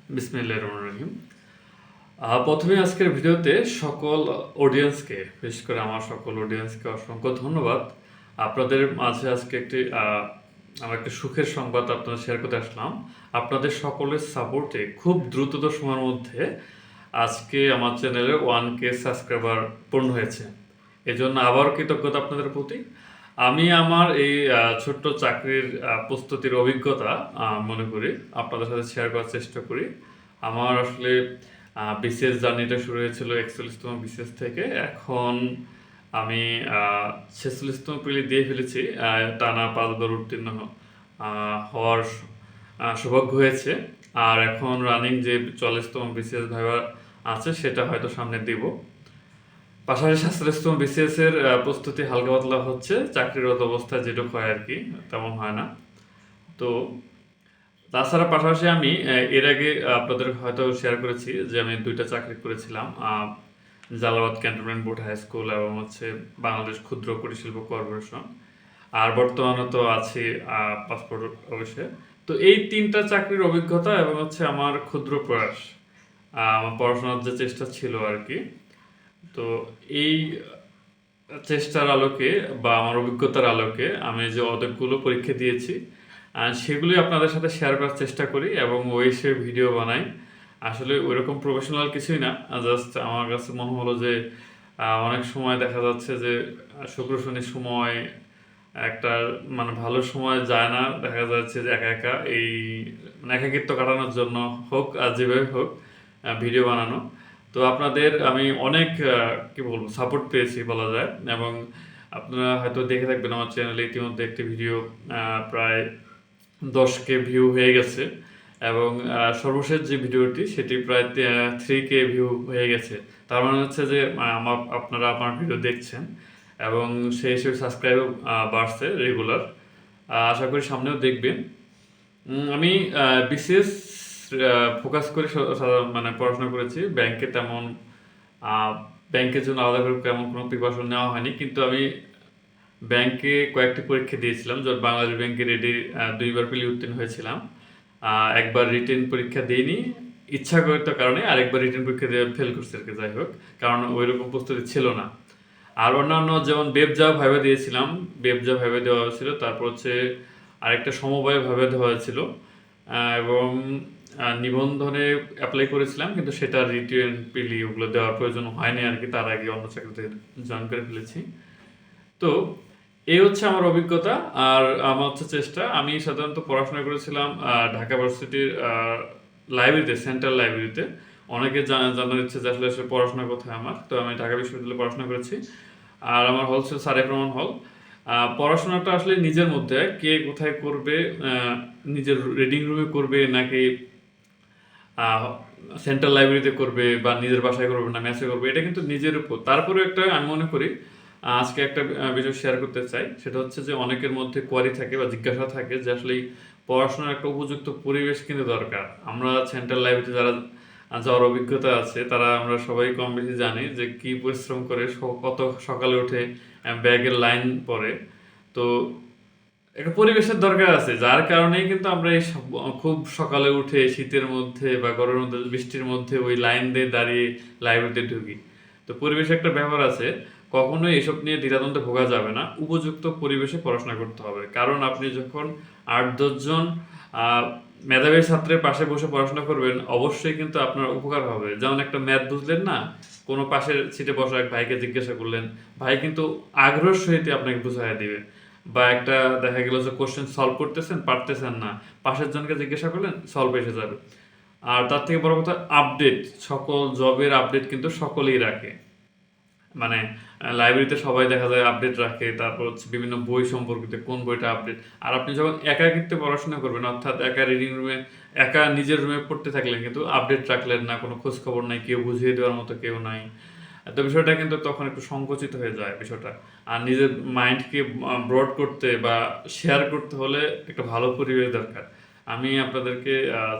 বিসমিল্লাহির রহমানির রহিম। প্রথমে আজকের ভিডিওতে সকল অডিয়েন্সকে, বিশেষ করে আমার সকল অডিয়েন্সকে অসংখ্য ধন্যবাদ। আপনাদের মাঝে আজকে আমার একটা সুখের সংবাদ আপনাদের শেয়ার করতে আসলাম। আপনাদের সকলের সাপোর্টে খুব দ্রুততর সময়ের মধ্যে আজকে আমার চ্যানেলে 1K সাবস্ক্রাইবার পূর্ণ হয়েছে। এজন্য আবারও কৃতজ্ঞতা আপনাদের প্রতি। আমি আমার এই ছোট্ট চাকরির প্রস্তুতির অভিজ্ঞতা মনে করি আপনাদের সাথে শেয়ার করার চেষ্টা করি। আমার আসলে বিসিএস জার্নিটা শুরু হয়েছিল ৪১তম বিসিএস থেকে। এখন আমি ৪৬তম প্রিলি দিয়ে ফেলেছি। টানা ৫ বার উত্তীর্ণ হওয়ার সৌভাগ্য হয়েছে। আর এখন রানিং যে ৪৪তম বিসিএস ভাইভা আছে সেটা হয়তো সামনে দিব। পাশাপাশি ৪৭তম বিসিএস এর প্রস্তুতি হালকা পাতলা হচ্ছে, চাকরিরত অবস্থায় যেটুকু হয় আর কি, তেমন হয় না। তো তাছাড়া পাশাপাশি আমি এর আগে আপনাদের হয়তো শেয়ার করেছি যে আমি ২টা চাকরি করেছিলাম, Jalalabad cantonment board high school এবং হচ্ছে বাংলাদেশ ক্ষুদ্র কুটিরশিল্প কর্পোরেশন। আর বর্তমানে তো আছি পাসপোর্ট অফিসে। তো এই ৩টা চাকরির অভিজ্ঞতা এবং হচ্ছে আমার ক্ষুদ্র প্রয়াস, আমার পড়াশোনার যে চেষ্টা ছিল আর কি। তো এই চেষ্টার আলোকে বা আমার অভিজ্ঞতার আলোকে আমি যে অনেকগুলো পরীক্ষা দিয়েছি সেগুলি আপনাদের সাথে শেয়ার করার চেষ্টা করি এবং ওই সে ভিডিও বানাই। আসলে ওইরকম প্রফেশনাল কিছুই না, জাস্ট আমার কাছে মনে হলো যে অনেক সময় দেখা যাচ্ছে যে শুক্র শনির সময় একটা মানে ভালো সময় যায় না, দেখা যাচ্ছে যে একা একা এই মানে একাকিত্ব কাটানোর জন্য হোক আর যেভাবে হোক ভিডিও বানানো। তো আপনাদের আমি অনেক কি বলবো সাপোর্ট পেয়েছি বলা যায়। এবং আপনারা হয়তো দেখে থাকবেন আমার চ্যানেলে ইতিমধ্যে একটি ভিডিও প্রায় 10K ভিউ হয়ে গেছে এবং সর্বশেষ যে ভিডিওটি সেটি প্রায় 3K ভিউ হয়ে গেছে। তার মানে হচ্ছে যে আপনারা আমার ভিডিও দেখছেন এবং সেই হিসেবে সাবস্ক্রাইবও বাড়ছে রেগুলার। আশা করি সামনেও দেখবেন। আমি বিসিএস ফোকাস করে মানে পড়াশোনা করেছি। ব্যাংকের জন্য আলাদা করে তেমন কোনো প্রিপারেশন নেওয়া হয়নি, কিন্তু আমি ব্যাংকে কয়েকটি পরীক্ষা দিয়েছিলাম। যখন বাংলাদেশ ব্যাংকে রেডি 2বার প্রিলি উত্তীর্ণ হয়েছিলাম। একবার রিটেন পরীক্ষা দিইনি ইচ্ছাকৃত কারণে, আরেকবার রিটেন পরীক্ষা দিয়ে ফেল করছি আর কি। যাই হোক, কারণ ওই রকম প্রস্তুতি ছিল না। আর অন্যান্য যেমন বেবজা ভাইভা দিয়েছিলাম, বেবজা ভাইভা দেওয়া হয়েছিল। তারপর হচ্ছে আরেকটা সমবায় ভাইভা দেওয়া হয়েছিল এবং নিবন্ধনে অ্যাপ্লাই করেছিলাম, কিন্তু সেটা রিটেন প্রিলি ওগুলো দেওয়ার প্রয়োজন হয়নি আর কি। তার আগে অন্য চাকরিতে জয়েন করে ফেলেছি। তো এই হচ্ছে আমার অভিজ্ঞতা আর আমার হচ্ছে চেষ্টা। আমি সাধারণত পড়াশোনা করেছিলাম ঢাকা ভার্সিটির লাইব্রেরিতে, সেন্ট্রাল লাইব্রেরিতে। অনেকে জানার ইচ্ছে যে আসলে পড়াশোনা কোথায় আমার। তো আমি ঢাকা বিশ্ববিদ্যালয়ে পড়াশোনা করেছি। আর আমার হল ছিল সারেফ রহমান হল। পড়াশোনাটা আসলে নিজের মধ্যে, কে কোথায় করবে, নিজের রিডিং রুমে করবে নাকি সেন্ট্রাল লাইব্রেরিতে করবে বা নিজের বাসায় করবে না মেসে করবে, এটা কিন্তু নিজের উপর। তারপরে একটা আমি মনে করি আজকে একটা বিষয় শেয়ার করতে চাই, সেটা হচ্ছে যে অনেকের মধ্যে কোয়ারি থাকে বা জিজ্ঞাসা থাকে যে আসলে পড়াশোনার একটা উপযুক্ত পরিবেশ কিন্তু দরকার। আমরা সেন্ট্রাল লাইব্রেরিতে যারা যাওয়ার অভিজ্ঞতা আছে তারা আমরা সবাই কম বেশি জানি যে কি পরিশ্রম করে, কত সকালে উঠে ব্যাগের লাইন পড়ে। তো একটা পরিবেশের দরকার আছে, যার কারণেই কিন্তু আমরা খুব সকালে উঠে শীতের মধ্যে বা গরমের মধ্যে বৃষ্টির মধ্যে ওই লাইন দিয়ে দাঁড়িয়ে লাইব্রেরিতে ঢুকি। তো পরিবেশের একটা ব্যাপার আছে, কখনোই এসব নিয়ে দ্বিধাদ্বন্দ্বে ভোগা যাবে না। উপযুক্ত পরিবেশে পড়াশোনা করতে হবে, কারণ আপনি যখন ৮-১০ জন মেধাবী ছাত্রের পাশে বসে পড়াশোনা করবেন অবশ্যই কিন্তু আপনার উপকার হবে। যেমন একটা ম্যাথ বুঝলেন না, কোনো পাশের সিটে বসা এক ভাইকে জিজ্ঞাসা করলেন, ভাই কিন্তু আগ্রহের সহিত আপনাকে বুঝাইয়া দিবে। বা একটা দেখা গেল যে কোশ্চেন সলভ করতেছেন পারতেছেন না, পাশের জনকে জিজ্ঞাসা করলেন, সলভ এসে যাবে। আর তার থেকে বড় কথা, আপডেট, সকল জবের আপডেট কিন্তু সকলেই রাখে। মানে লাইব্রেরিতে সবাই দেখা যায় আপডেট রাখে। তারপর হচ্ছে বিভিন্ন বই সম্পর্কিত কোন বইটা আপডেট। আর আপনি যখন একাকিত্বে পড়াশোনা করবেন, অর্থাৎ একা রিডিং রুমে, একা নিজের রুমে পড়তে থাকলেন, কিন্তু আপডেট রাখলেন না, কোনো খোঁজ খবর নাই, কেউ বুঝিয়ে দেওয়ার মতো কেউ নাই। তো বিষয়টা কিন্তু তখন একটু সংকুচিত হয়ে যায় বিষয়টা। আর নিজের মাইন্ডকে ব্রড করতে বা শেয়ার করতে হলে একটা ভালো পরিবেশ দরকার। আমি আপনাদেরকে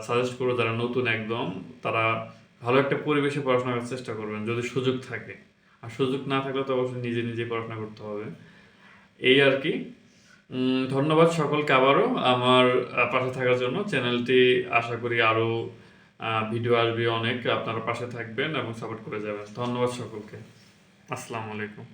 সাজেস্ট করবো যারা নতুন একদম, তারা ভালো একটা পরিবেশে পড়াশোনা করার চেষ্টা করবেন যদি সুযোগ থাকে। আর সুযোগ না থাকলে তো অবশ্যই নিজে নিজে পড়াশোনা করতে হবে। এই আর কি। ধন্যবাদ সকলকে আবারও আমার পাশে থাকার জন্য। চ্যানেলটি আশা করি আরও ভিডিও আসবে অনেক, আপনারা পাশে থাকবেন এবং সাপোর্ট করে যাবেন। ধন্যবাদ সকলকে। আসসালামু আলাইকুম।